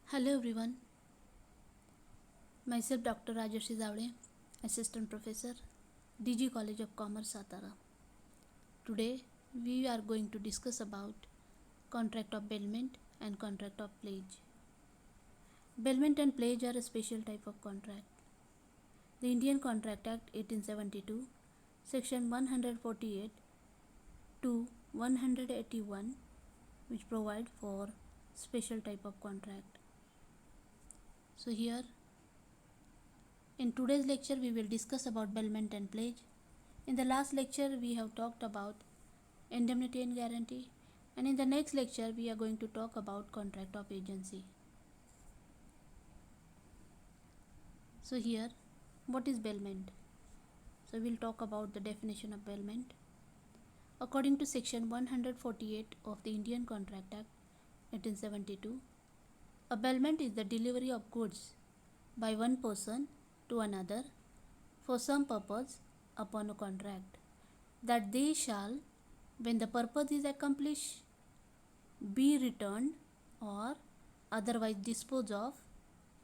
Hello everyone, myself Dr. Rajashree Jawale, Assistant Professor, DG College of Commerce Satara. Today we are going to discuss about contract of bailment and contract of pledge. Bailment and pledge are a special type of contract. The Indian Contract Act 1872, Section 148 to 181, which provide for special type of contract. So here in today's lecture we will discuss about bailment and pledge. In the last lecture we have talked about indemnity and guarantee, and in the next lecture we are going to talk about contract of agency. So here, what is bailment? So we'll talk about the definition of bailment. According to section 148 of the Indian Contract Act 1872, a bailment is the delivery of goods by one person to another for some purpose upon a contract, that they shall, when the purpose is accomplished, be returned or otherwise disposed of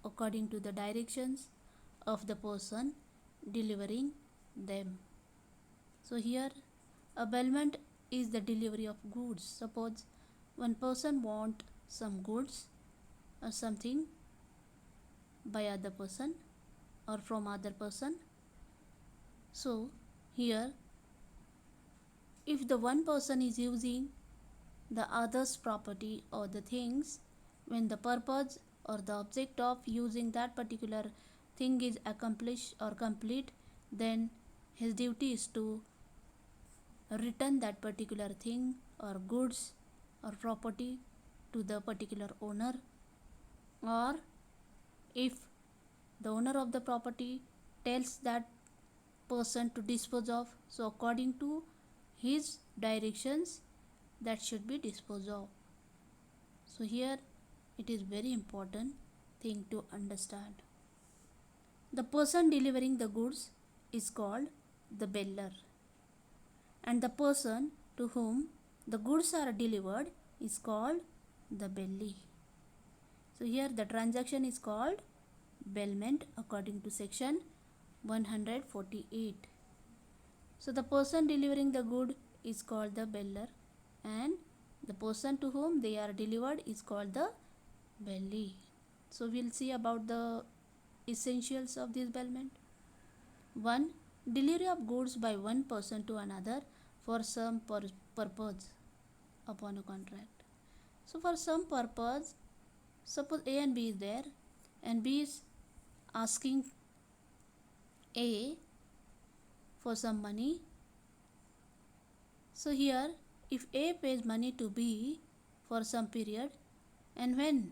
according to the directions of the person delivering them. So here a bailment is the delivery of goods. Suppose one person want some goods or something by other person or from other person. So here if the one person is using the other's property or the things, when the purpose or the object of using that particular thing is accomplished or complete, then his duty is to return that particular thing or goods or property to the particular owner. Or if the owner of the property tells that person to dispose of, so according to his directions that should be disposed of. So here it is very important thing to understand. The person delivering the goods is called the bailer, and the person to whom the goods are delivered is called the bailee. So here the transaction is called bailment according to section 148. So the person delivering the good is called the bailer, and the person to whom they are delivered is called the bailee. So we'll see about the essentials of this bailment. 1. Delivery of goods by one person to another for some purpose upon a contract. So for some purpose, suppose A and B is there, and B is asking A for some money. So here if A pays money to B for some period, and when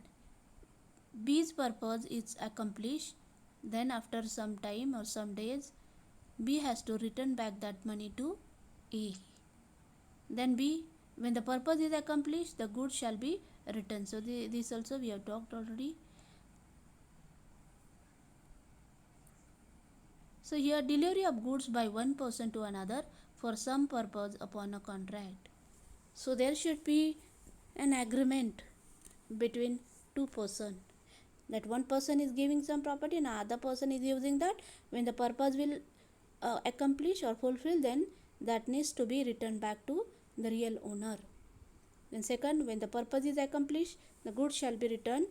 B's purpose is accomplished, then after some time or some days B has to return back that money to A. Then B, when the purpose is accomplished, the goods shall be returned. So this also we have talked already. So here delivery of goods by one person to another for some purpose upon a contract. So there should be an agreement between two persons, that one person is giving some property and other person is using that. When the purpose will accomplish or fulfill, then that needs to be returned back to the real owner. Then second, when the purpose is accomplished, the goods shall be returned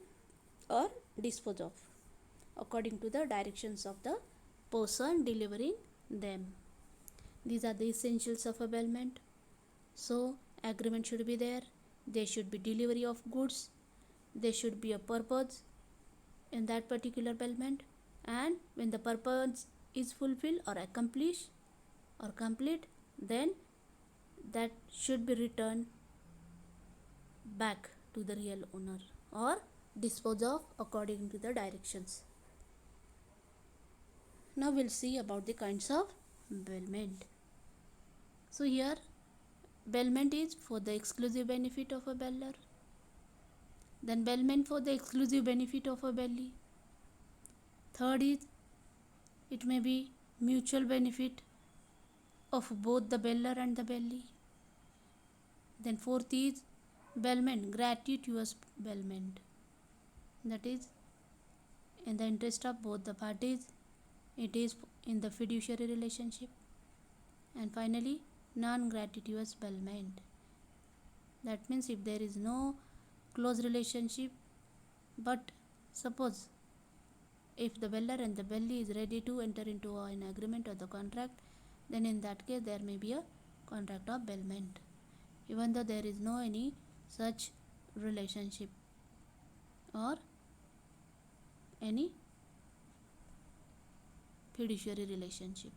or disposed of according to the directions of the person delivering them. These are the essentials of a bailment. So agreement should be there, there should be delivery of goods, there should be a purpose in that particular bailment, and when the purpose is fulfilled or accomplished or complete, then that should be returned back to the real owner or disposed of according to the directions. Now we'll see about the kinds of bailment. So here bailment is for the exclusive benefit of a bailer, then bailment for the exclusive benefit of a bailee. Third is it may be mutual benefit of both the bailer and the bailee. Then fourth is bailment, gratuitous bailment. that is in the interest of both the parties, it is in the fiduciary relationship. And finally, non-gratuitous bailment, that means if there is no close relationship, but suppose if the bailer and the bailee is ready to enter into an agreement or the contract, then in that case there may be a contract of bailment, even though there is no any such relationship or any fiduciary relationship.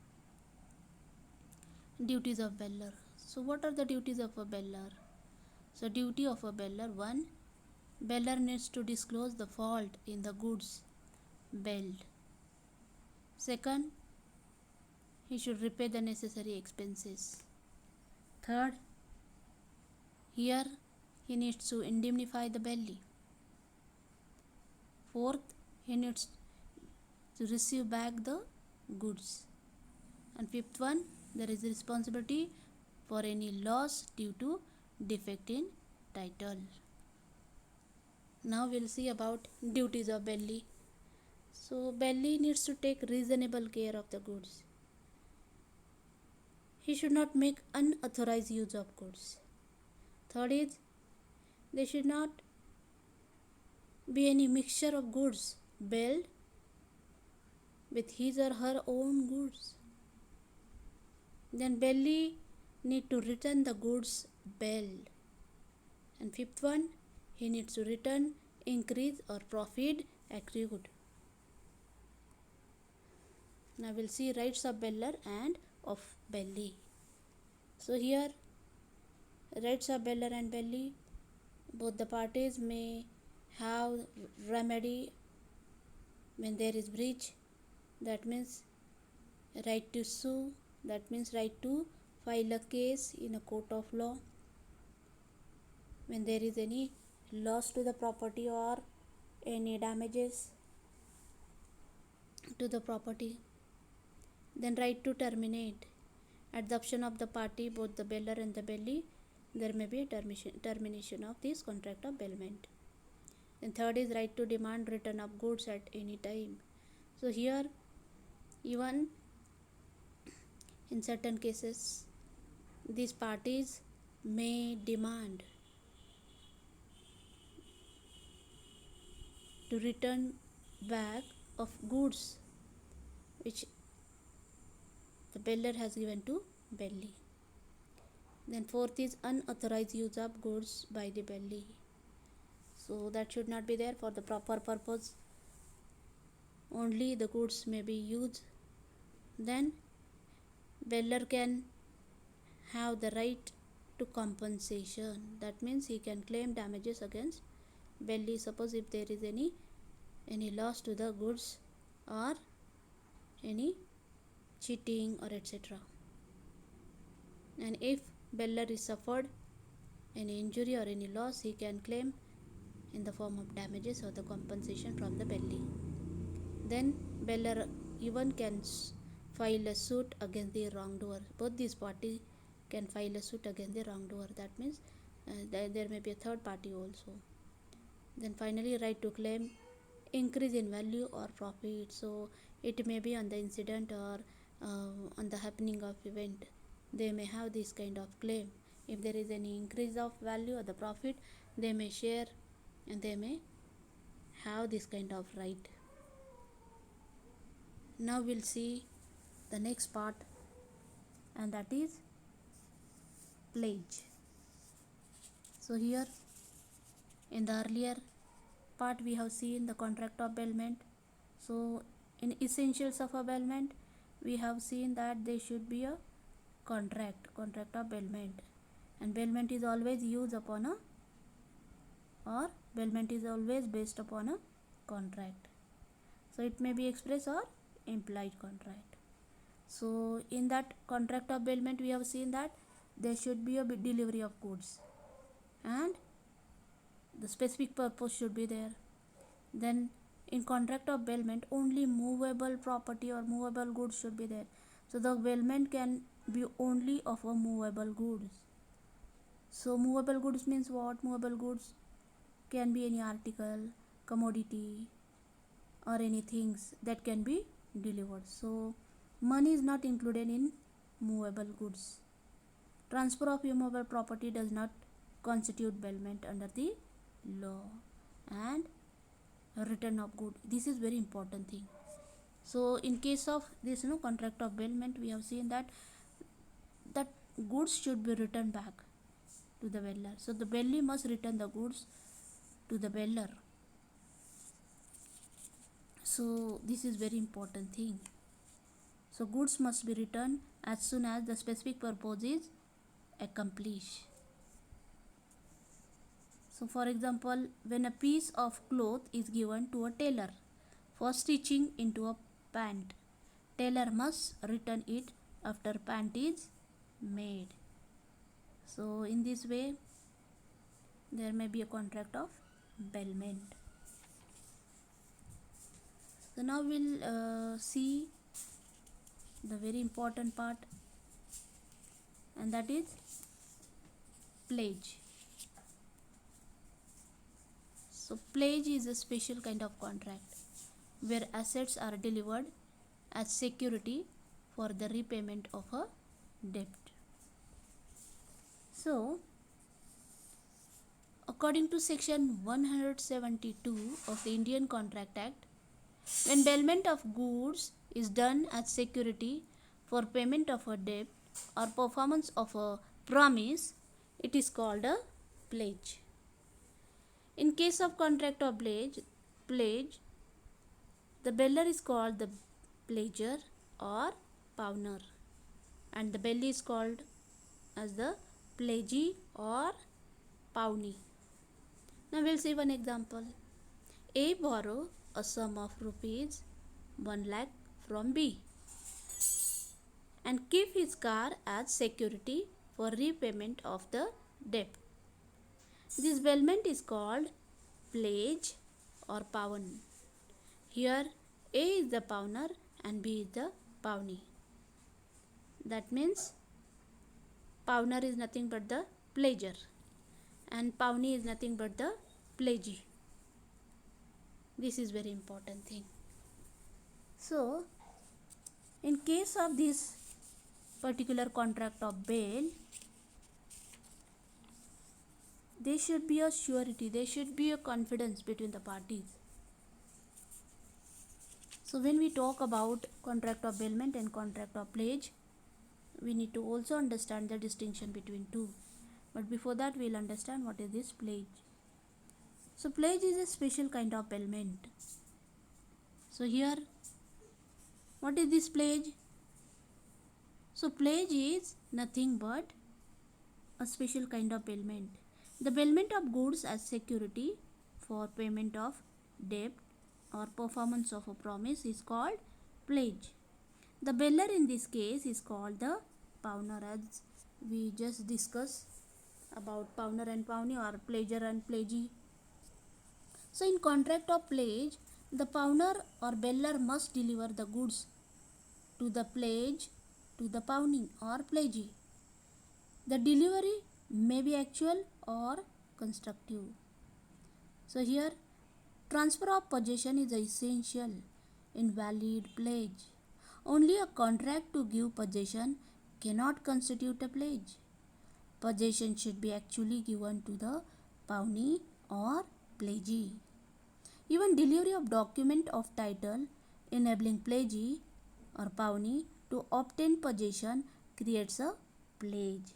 Duties of bailer. So what are the duties of a bailer? So duty of a bailer: 1. Bailer needs to disclose the fault in the goods bailed. 2nd, he should repay the necessary expenses. 3rd, here he needs to indemnify the bailee. 4th, he needs to receive back the goods. And 5th one, there is responsibility for any loss due to defect in title. Now we'll see about duties of bailee. So bailee needs to take reasonable care of the goods. He should not make unauthorized use of goods. 3rd is, there should not be any mixture of goods bailed with his or her own goods. Then bailee need to return the goods bailed. And 5th one, he needs to return increase or profit accrued. Now we'll see rights of bailer and of bailee. So here, rights of bailer and bailee, both the parties may have remedy when there is breach, that means right to sue, that means right to file a case in a court of law. When there is any loss to the property or any damages to the property. Then right to terminate. At the option of the party, both the bailer and the bailee, there may be a termination of this contract of bailment. And 3rd is right to demand return of goods at any time. So here, even in certain cases, these parties may demand to return back of goods which the bailer has given to bailee. Then 4th is unauthorized use of goods by the bailee. So that should not be there. For the proper purpose only the goods may be used. Then bailer can have the right to compensation, that means he can claim damages against bailee. Suppose if there is any loss to the goods or any cheating or etc. And if bailer is suffered any injury or any loss, he can claim in the form of damages or the compensation from the bailee. Then bailer even can file a suit against the wrongdoer. Both these parties can file a suit against the wrongdoer, that means there may be a third party also. Then finally, right to claim increase in value or profit. So it may be on the incident or on the happening of event, they may have this kind of claim. If there is any increase of value or the profit, they may share and they may have this kind of right. Now we'll see the next part, and that is pledge. So here in the earlier part we have seen the contract of bailment. So in essentials of a bailment, we have seen that there should be a contract of bailment, and bailment is always used upon a, or bailment is always based upon a contract. So it may be express or implied contract. So in that contract of bailment, we have seen that there should be a delivery of goods and the specific purpose should be there. Then in contract of bailment, only movable property or movable goods should be there. So the bailment can be only of a movable goods. So movable goods means what? Movable goods can be any article, commodity or any things that can be delivered. So money is not included in movable goods. Transfer of immovable property does not constitute bailment under the law. And return of good, this is very important thing. So in case of this contract of bailment, we have seen that goods should be returned back to the bailer. So the bailee must return the goods to the bailer. So this is very important thing. So goods must be returned as soon as the specific purpose is accomplished. So for example, when a piece of cloth is given to a tailor for stitching into a pant, tailor must return it after pant is made. So in this way there may be a contract of bailment. So now we'll see the very important part, and that is pledge. So pledge is a special kind of contract where assets are delivered as security for the repayment of a debt. So according to section 172 of the Indian Contract Act, when bailment of goods is done as security for payment of a debt or performance of a promise, it is called a pledge. In case of contract of pledge, the bailer is called the pledger or pawner, and the bailee is called as the pledgee or pawnee. Now we'll see one example. A borrow a sum of rupees 1 lakh from B and keep his car as security for repayment of the debt. This bailment is called pledge or pawn. Here A is the pawner and B is the pawnee. That means pawner is nothing but the pledger and pawnee is nothing but the pledgee. This is very important thing. So in case of this particular contract of bail, there should be a surety, there should be a confidence between the parties. So when we talk about contract of bailment and contract of pledge, we need to also understand the distinction between two. But before that, we'll understand what is this pledge. So pledge is a special kind of bailment. So here, what is this pledge? So pledge is nothing but a special kind of bailment. The bailment of goods as security for payment of debt or performance of a promise is called pledge. The bailer in this case is called the pawner, as we just discussed about pawner and pawnee or pledger and pledgee. So in contract of pledge, the pawner or bailer must deliver the goods to the pledge to the pawnee or pledgee. The delivery may be actual or constructive. So here, transfer of possession is essential in valid pledge. Only a contract to give possession cannot constitute a pledge. Possession should be actually given to the pawnee or pledgee. Even delivery of document of title enabling pledgee or pawnee to obtain possession creates a pledge.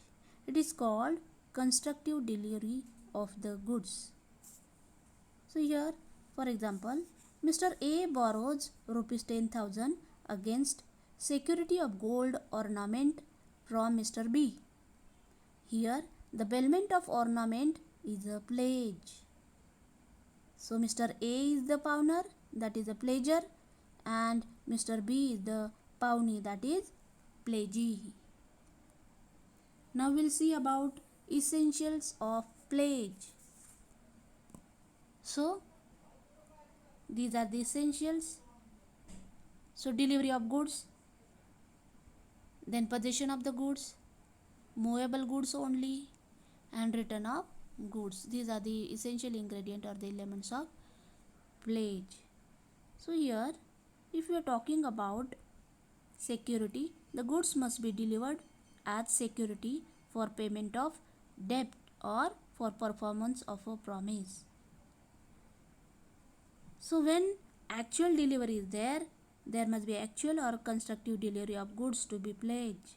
It is called constructive delivery of the goods. So here, for example, Mr. A borrows rupees 10,000 against security of gold ornament from Mr. B. Here, the bailment of ornament is a pledge. So Mr. A is the pawner, that is a pledger, and Mr. B is the pawnee, that is pledgee. Now we'll see about essentials of pledge. So these are the essentials. So delivery of goods, then possession of the goods, movable goods only, and return of goods. These are the essential ingredient or the elements of pledge. So here, if we are talking about security, the goods must be delivered as security for payment of debt or for performance of a promise. So when actual delivery is there, there must be actual or constructive delivery of goods to be pledged.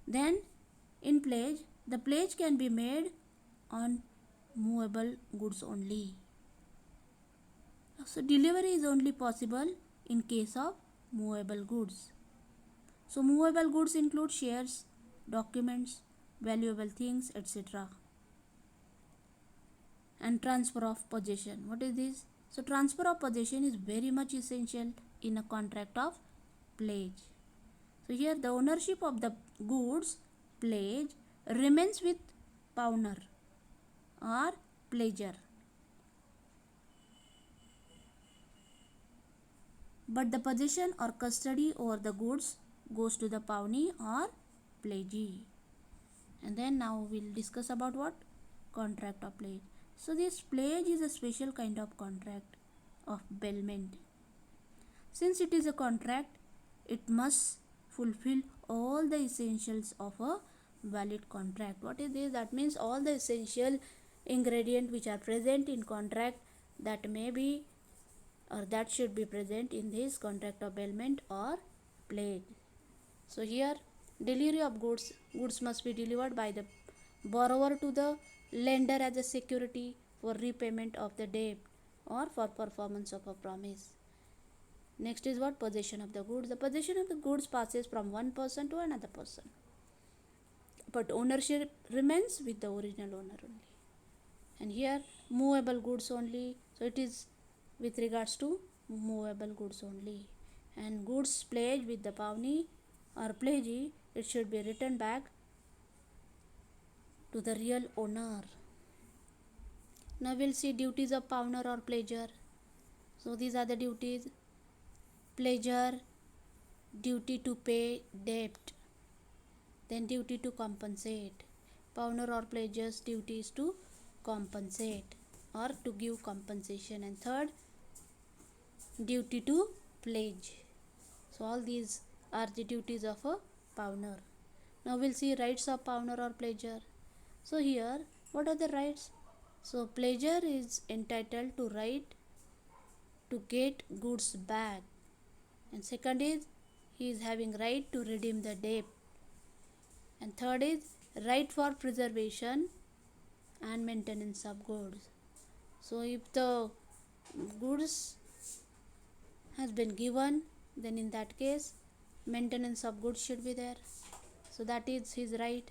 Then in pledge, the pledge can be made on movable goods only. So delivery is only possible in case of movable goods. So movable goods include shares, documents, valuable things, etc. And transfer of possession. What is this? So transfer of possession is very much essential in a contract of pledge. So here the ownership of the goods pledge remains with pawner or pledger, but the possession or custody over the goods goes to the pawnee or pledgee. And then now we'll discuss about what? Contract of pledge. So this pledge is a special kind of contract of bailment. Since it is a contract, it must fulfill all the essentials of a valid contract. What is this? That means all the essential ingredients which are present in contract that may be or that should be present in this contract of bailment or pledge. So here delivery of goods must be delivered by the borrower to the lender as a security for repayment of the debt or for performance of a promise. Next is what? Possession of the goods. The possession of the goods passes from one person to another person, but ownership remains with the original owner only. And here movable goods only, so it is with regards to movable goods only. And goods pledged with the pawnee or pledgee, it should be returned back to the real owner. Now we'll see duties of pawner or pledger. So these are the duties. Pledger, duty to pay debt, then duty to compensate. Pawner or pledger's duty is to compensate or to give compensation. And third, duty to pledge. So all these are the duties of a pawner. Now we'll see rights of pawner or pledger. So here, what are the rights? So pledger is entitled to right to get goods back. And second is, he is having right to redeem the debt. And third is right for preservation and maintenance of goods. So if the goods has been given, then in that case maintenance of goods should be there. So that is his right.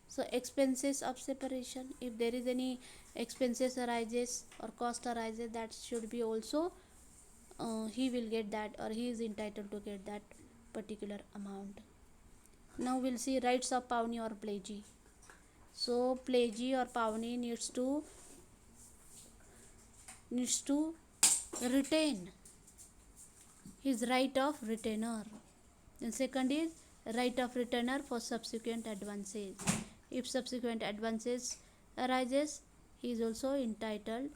So expenses of separation, if there is any expenses arises or cost arises, that should be also he will get that, or he is entitled to get that particular amount. Now we'll see rights of pawnee or pledgee. So pledgee or pawnee needs to retain his right of retainer. Then second is right of retainer for subsequent advances. If subsequent advances arises, he is also entitled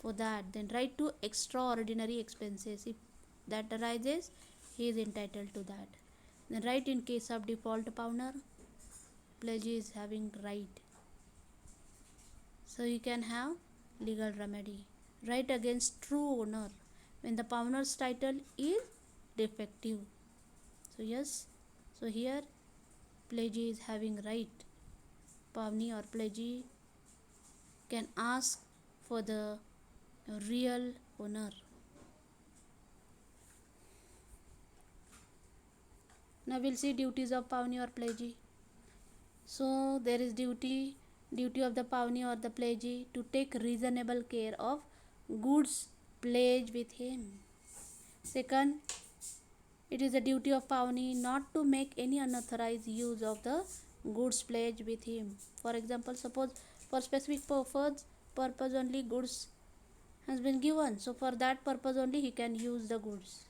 for that. Then right to extraordinary expenses, if that arises, he is entitled to that. Then right in case of default pawner, pledgee is having right, so he can have legal remedy. Right against true owner when the pawner's title is defective. So yes, so here pledgee is having right. Pawnee or pledgee can ask for the real owner. Now we'll see duties of pawnee or pledgee. So there is duty of the pawnee or the pledgee to take reasonable care of goods pledged with him. Second, it is the duty of pawnee not to make any unauthorized use of the goods pledged with him. For example, suppose for specific purpose only goods has been given, so for that purpose only he can use the goods.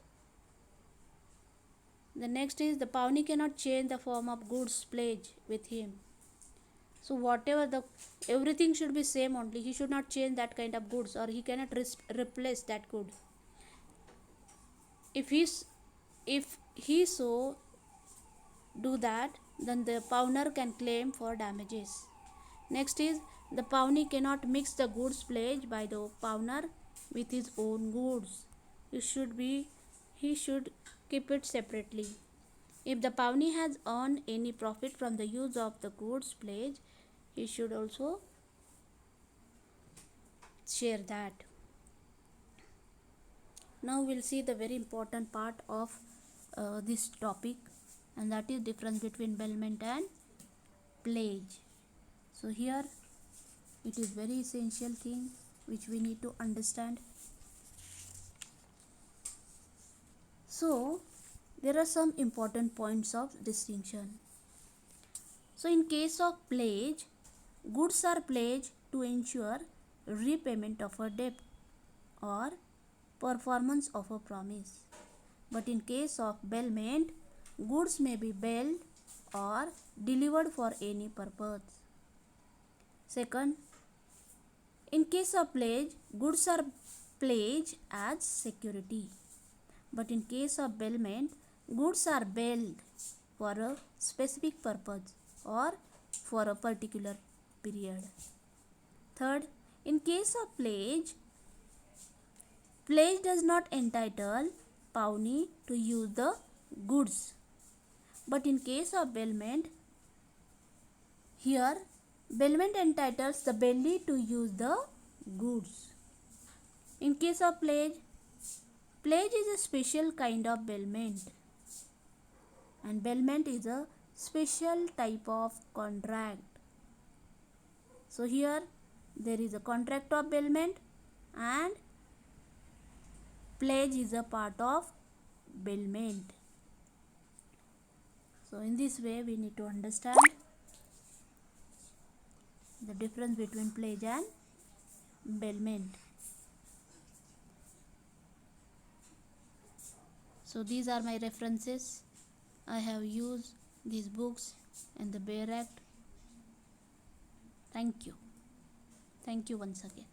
The next is the pawnee cannot change the form of goods pledged with him. So whatever the everything should be same only. He should not change that kind of goods, or he cannot replace that good. If he so do that, then the pawner can claim for damages. Next is, the pawnee cannot mix the goods pledged by the pawner with his own goods. He should keep it separately. If the pawnee has earned any profit from the use of the goods pledged, he should also share that. Now we'll see the very important part of this topic, and that is difference between bailment and pledge. So here it is very essential thing which we need to understand. So there are some important points of distinction. So in case of pledge, goods are pledged to ensure repayment of a debt or performance of a promise. But in case of bailment, goods may be bailed or delivered for any purpose. Second, in case of pledge, goods are pledged as security. But in case of bailment, goods are bailed for a specific purpose or for a particular period. Third, in case of pledge, pledge does not entitle pawnee to use the goods. But in case of bailment, here bailment entitles the bailee to use the goods. In case of pledge, pledge is a special kind of bailment, and bailment is a special type of contract. So here there is a contract of bailment, and pledge is a part of bailment. So in this way we need to understand the difference between pledge and bailment. So these are my references. I have used these books and the Bear Act. Thank you. Thank you once again.